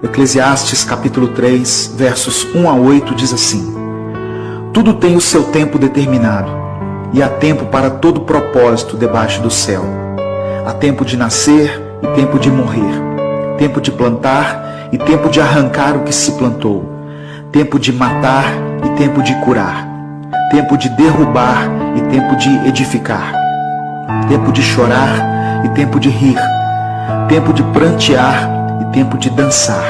Eclesiastes capítulo 3, versos 1 a 8 diz assim: Tudo tem o seu tempo determinado, e há tempo para todo propósito debaixo do céu. Há tempo de nascer e tempo de morrer, tempo de plantar e tempo de arrancar o que se plantou, tempo de matar e tempo de curar, tempo de derrubar e tempo de edificar, tempo de chorar e tempo de rir, tempo de prantear e tempo de dançar,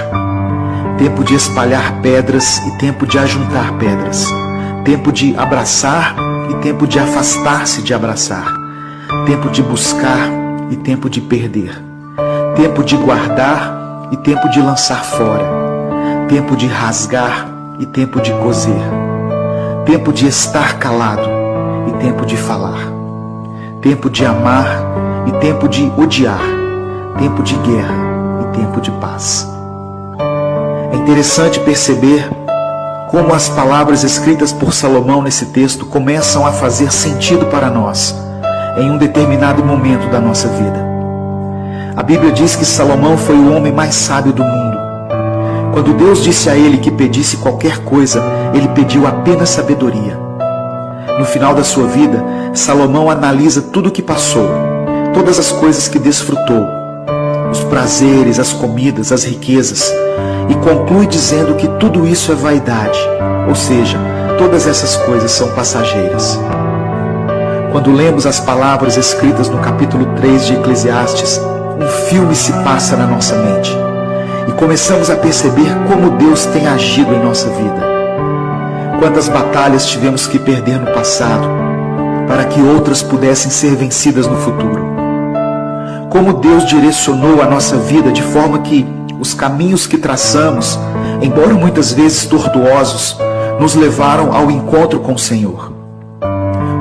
tempo de espalhar pedras e tempo de ajuntar pedras, tempo de abraçar e tempo de afastar-se de abraçar, tempo de buscar e tempo de perder, tempo de guardar e tempo de lançar fora, tempo de rasgar e tempo de coser, tempo de estar calado e tempo de falar, tempo de amar e tempo de odiar, tempo de guerra e tempo de paz. É interessante perceber como as palavras escritas por Salomão nesse texto começam a fazer sentido para nós em um determinado momento da nossa vida. A Bíblia diz que Salomão foi o homem mais sábio do mundo. Quando Deus disse a ele que pedisse qualquer coisa, ele pediu apenas sabedoria. No final da sua vida, Salomão analisa tudo o que passou, todas as coisas que desfrutou, os prazeres, as comidas, as riquezas, e conclui dizendo que tudo isso é vaidade, ou seja, todas essas coisas são passageiras. Quando lemos as palavras escritas no capítulo 3 de Eclesiastes, um filme se passa na nossa mente e começamos a perceber como Deus tem agido em nossa vida. Quantas batalhas tivemos que perder no passado para que outras pudessem ser vencidas no futuro. Como Deus direcionou a nossa vida de forma que os caminhos que traçamos, embora muitas vezes tortuosos, nos levaram ao encontro com o Senhor.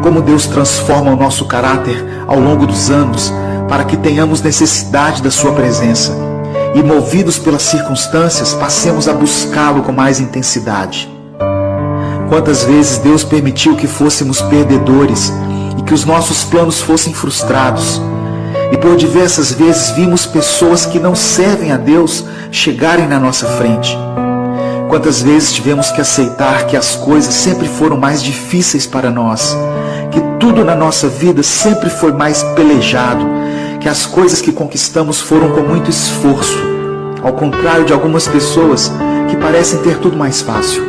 Como Deus transforma o nosso caráter ao longo dos anos para que tenhamos necessidade da sua presença e, movidos pelas circunstâncias, passemos a buscá-lo com mais intensidade. Quantas vezes Deus permitiu que fôssemos perdedores e que os nossos planos fossem frustrados, e por diversas vezes vimos pessoas que não servem a Deus chegarem na nossa frente. Quantas vezes tivemos que aceitar que as coisas sempre foram mais difíceis para nós, que tudo na nossa vida sempre foi mais pelejado, que as coisas que conquistamos foram com muito esforço, ao contrário de algumas pessoas que parecem ter tudo mais fácil.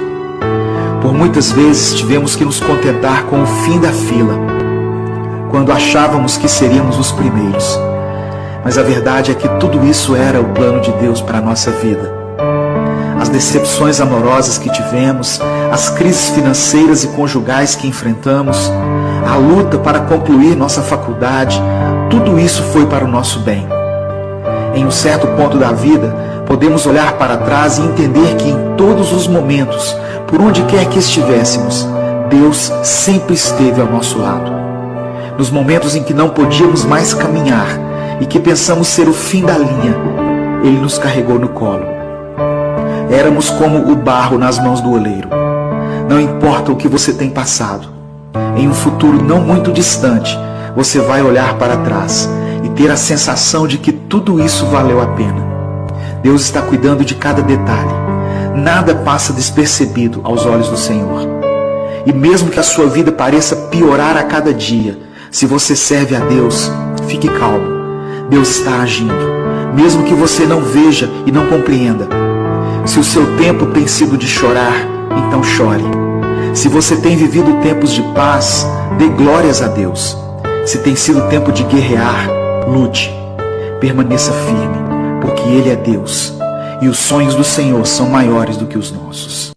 Por muitas vezes tivemos que nos contentar com o fim da fila, quando achávamos que seríamos os primeiros. Mas a verdade é que tudo isso era o plano de Deus para a nossa vida. As decepções amorosas que tivemos, as crises financeiras e conjugais que enfrentamos, a luta para concluir nossa faculdade, tudo isso foi para o nosso bem. Em um certo ponto da vida, podemos olhar para trás e entender que em todos os momentos, por onde quer que estivéssemos, Deus sempre esteve ao nosso lado. Nos momentos em que não podíamos mais caminhar e que pensamos ser o fim da linha, Ele nos carregou no colo. Éramos como o barro nas mãos do oleiro. Não importa o que você tem passado, em um futuro não muito distante, você vai olhar para trás e ter a sensação de que tudo isso valeu a pena. Deus está cuidando de cada detalhe. Nada passa despercebido aos olhos do Senhor. E mesmo que a sua vida pareça piorar a cada dia, se você serve a Deus, fique calmo. Deus está agindo, mesmo que você não veja e não compreenda. Se o seu tempo tem sido de chorar, então chore. Se você tem vivido tempos de paz, dê glórias a Deus. Se tem sido tempo de guerrear, lute. Permaneça firme, porque Ele é Deus, e os sonhos do Senhor são maiores do que os nossos.